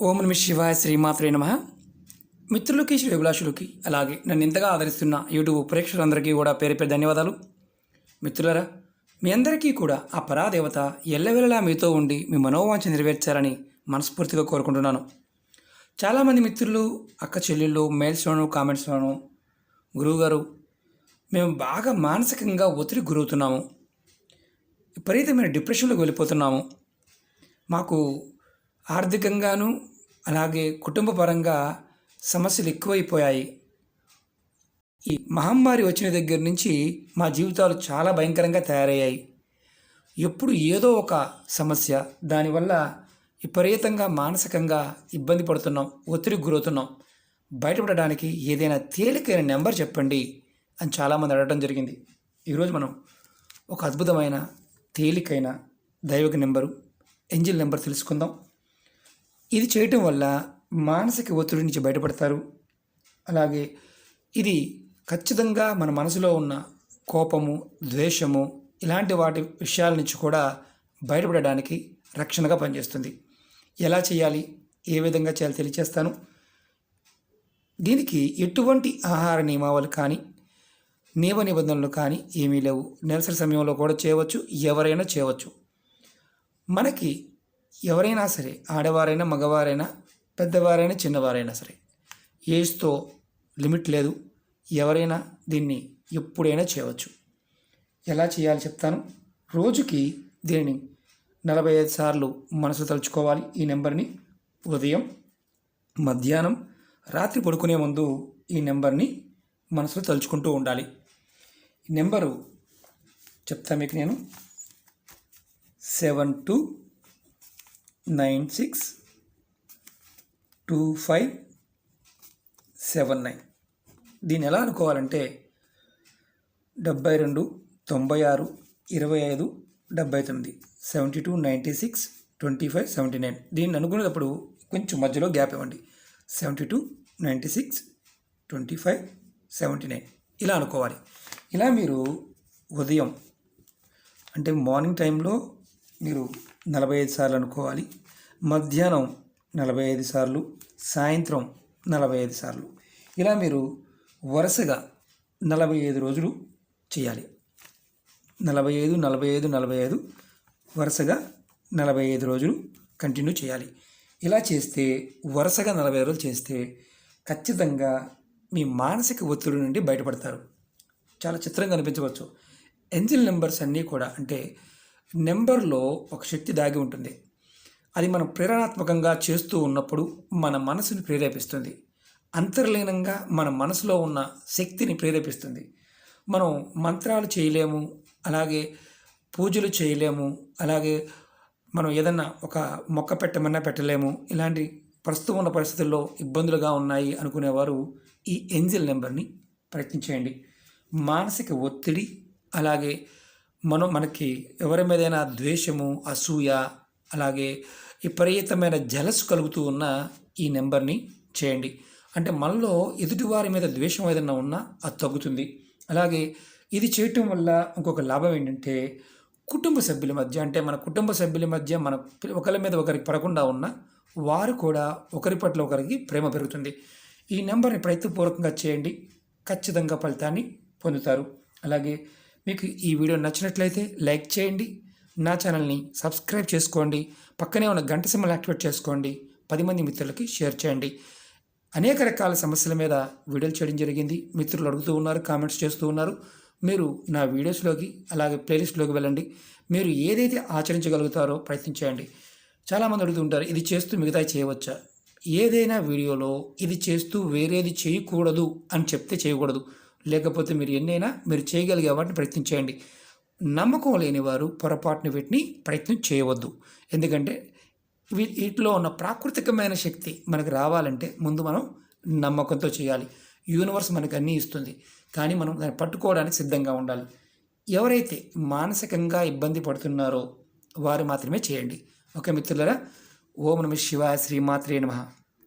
ఓం నమ శివాయ శ్రీమాత్రే నమ. మిత్రులకి శ్రేభిలాషులకి అలాగే నన్ను ఇంతగా ఆదరిస్తున్న యూట్యూబ్ ప్రేక్షకులందరికీ కూడా పేరు పేరు ధన్యవాదాలు. మిత్రులరా, మీ అందరికీ కూడా ఆ పరాదేవత ఎల్లవెల్లలా మీతో ఉండి మీ మనోవాంఛ నెరవేర్చాలని మనస్ఫూర్తిగా కోరుకుంటున్నాను. చాలామంది మిత్రులు, అక్క చెల్లెళ్ళు మెయిల్స్లోను కామెంట్స్లోను, గురువుగారు మేము బాగా మానసికంగా ఒత్తిడి గురవుతున్నాము, విపరీతమైన డిప్రెషన్లోకి వెళ్ళిపోతున్నాము, మాకు ఆర్థికంగాను అలాగే కుటుంబ పరంగా సమస్యలు ఎక్కువైపోయాయి, ఈ మహమ్మారి వచ్చిన దగ్గర నుంచి మా జీవితాలు చాలా భయంకరంగా తయారయ్యాయి, ఎప్పుడు ఏదో ఒక సమస్య, దానివల్ల విపరీతంగా మానసికంగా ఇబ్బంది పడుతున్నాం, ఒత్తిడికి గురవుతున్నాం, బయటపడడానికి ఏదైనా తేలికైన నెంబర్ చెప్పండి అని చాలామంది అడగడం జరిగింది. ఈరోజు మనం ఒక అద్భుతమైన తేలికైన దైవిక నెంబరు, ఏంజెల్ నెంబర్ తెలుసుకుందాం. ఇది చేయటం వల్ల మానసిక ఒత్తిడి నుంచి బయటపడతారు. అలాగే ఇది ఖచ్చితంగా మన మనసులో ఉన్న కోపము, ద్వేషము ఇలాంటి వాటి విషయాల నుంచి కూడా బయటపడడానికి రక్షణగా పనిచేస్తుంది. ఎలా చేయాలి, ఏ విధంగా చేయాలి తెలియచేస్తాను. దీనికి ఎటువంటి ఆహార నియమావళి కానీ నియమ నిబంధనలు కానీ ఏమీ లేవు. నెలసరి సమయంలో కూడా చేయవచ్చు, ఎవరైనా చేయవచ్చు. మనకి ఎవరైనా సరే, ఆడవారైనా మగవారైనా, పెద్దవారైనా చిన్నవారైనా సరే, ఏజ్తో లిమిట్ లేదు, ఎవరైనా దీన్ని ఎప్పుడైనా చేయవచ్చు. ఎలా చేయాలి చెప్తాను. రోజుకి దీనిని 45 సార్లు మనసు తలుచుకోవాలి. ఈ నెంబర్ని ఉదయం, మధ్యాహ్నం, రాత్రి పడుకునే ముందు ఈ నెంబర్ని మనసులో తలుచుకుంటూ ఉండాలి. ఈ నెంబరు చెప్తా మీకు నేను 72962579. దీన్ని ఎలా అనుకోవాలంటే 72 96 25 79 72 96 25 79. దీన్ని అనుకునేటప్పుడు కొంచెం మధ్యలో గ్యాప్ ఇవ్వండి. 72 96 25 79 ఇలా అనుకోవాలి. ఇలా మీరు ఉదయం అంటే మార్నింగ్ టైంలో మీరు 45 సార్లు అనుకోవాలి, మధ్యాహ్నం 45 సార్లు, సాయంత్రం 45 సార్లు. ఇలా మీరు వరుసగా 45 రోజులు చేయాలి. 45 45 45 వరుసగా 45 రోజులు కంటిన్యూ చేయాలి. ఇలా చేస్తే వరుసగా 45 రోజులు చేస్తే ఖచ్చితంగా మీ మానసిక ఒత్తిడి నుండి బయటపడతారు. చాలా చిత్రంగా అనిపించవచ్చు. ఏంజెల్ నెంబర్స్ అన్నీ కూడా అంటే నెంబర్లో ఒక శక్తి దాగి ఉంటుంది. అది మనం ప్రేరణాత్మకంగా చేస్తూ ఉన్నప్పుడు మన మనసుని ప్రేరేపిస్తుంది. అంతర్లీనంగా మన మనసులో ఉన్న శక్తిని ప్రేరేపిస్తుంది. మనం మంత్రాలు చేయలేము, అలాగే పూజలు చేయలేము, అలాగే మనం ఏదన్నా ఒక మొక్క పెట్టమన్నా పెట్టలేము. ఇలాంటి ప్రస్తుతం ఉన్న పరిస్థితుల్లో ఇబ్బందులుగా ఉన్నాయి అనుకునేవారు ఈ ఏంజెల్ నెంబర్ని ప్రయత్నించేయండి. మానసిక ఒత్తిడి, అలాగే మనకి ఎవరి మీదైనా ద్వేషము, అసూయ, అలాగే విపరీతమైన జలస్ కలుగుతూ ఉన్న ఈ నెంబర్ని చేయండి. అంటే మనలో ఎదుటివారి మీద ద్వేషం ఏదైనా ఉన్నా అది తగ్గుతుంది. అలాగే ఇది చేయటం వల్ల ఇంకొక లాభం ఏంటంటే కుటుంబ సభ్యుల మధ్య, అంటే మన కుటుంబ సభ్యుల మధ్య మన ఒకరి మీద ఒకరికి పడకుండా ఉన్న వారు కూడా ఒకరి పట్ల ఒకరికి ప్రేమ పెరుగుతుంది. ఈ నెంబర్ని ప్రయత్నపూర్వకంగా చేయండి, ఖచ్చితంగా ఫలితాన్ని పొందుతారు. అలాగే మీకు ఈ వీడియో నచ్చినట్లయితే లైక్ చేయండి, నా ఛానల్ని సబ్స్క్రైబ్ చేసుకోండి, పక్కనే ఉన్న గంట సింబల్ యాక్టివేట్ చేసుకోండి, 10 మంది మిత్రులకి షేర్ చేయండి. అనేక రకాల సమస్యల మీద వీడియోలు చేయడం జరిగింది. మిత్రులు అడుగుతూ ఉన్నారు, కామెంట్స్ చేస్తూ ఉన్నారు. మీరు నా వీడియోస్లోకి అలాగే ప్లేలిస్ట్లోకి వెళ్ళండి. మీరు ఏదైతే ఆచరించగలుగుతారో ప్రయత్నించేయండి. చాలామంది అడుగుతుంటారు, ఇది చేస్తూ మిగతా చేయవచ్చా? ఏదైనా వీడియోలో ఇది చేస్తూ వేరేది చేయకూడదు అని చెప్తే చేయకూడదు. లేకపోతే మీరు ఎన్నైనా మీరు చేయగలిగే వాటిని ప్రయత్నించేయండి. నమ్మకం లేని వారు పొరపాటున వీటిని ప్రయత్నం చేయవద్దు. ఎందుకంటే వీటిలో ఉన్న ప్రాకృతికమైన శక్తి మనకు రావాలంటే ముందు మనం నమ్మకంతో చేయాలి. యూనివర్స్ మనకు అన్నీ ఇస్తుంది, కానీ మనం దాన్ని పట్టుకోవడానికి సిద్ధంగా ఉండాలి. ఎవరైతే మానసికంగా ఇబ్బంది పడుతున్నారో వారు మాత్రమే చేయండి. ఓకే మిత్రులారా, ఓం నమః శివాయ శ్రీమాత్రే నమః.